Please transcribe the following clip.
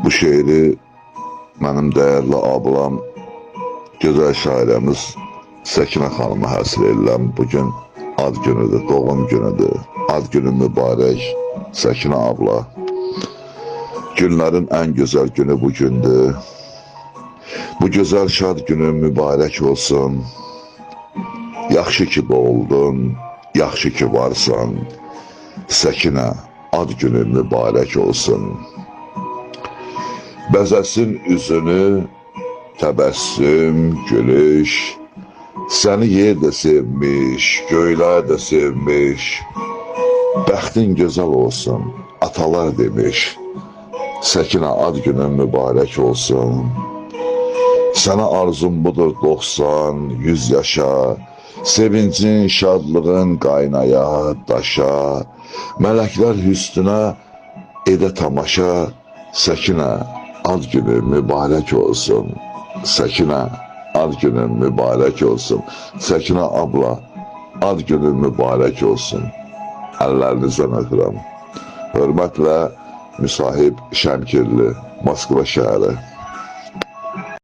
Bu şeiri mənim dəyərli ablam, gözəl şairəmiz Səkinə xanıma həsr edirəm. Bugün ad günüdür, doğum günüdür. Ad günün mübarək Səkinə abla. Günlərin ən gözəl günü bu gündür. Bu gözəl şad günün mübarək olsun. Yaxşı ki doğuldun, yaxşı ki varsan. Səkinə, ad günün mübarək olsun. Bəzəsin üzünü təbəssüm, gülüş. Səni yer də sevmiş, göylər də sevmiş. Bəxtin gözəl olsun, atalar demiş. Səkinə, ad günün mübarək olsun. Sənə arzum budur 90, 100 yaşa. Sevincin, şadlığın qaynaya, daşa. Mələklər hüsnünə edə tamaşa. Səkinə, ad günün mübarək olsun. Səkinə, ad günün mübarək olsun. Səkinə abla, ad günün mübarək olsun. Əllərinizdən öpürəm. Hörmətlə Müsahib Şəmkirli, Moskva şəhəri.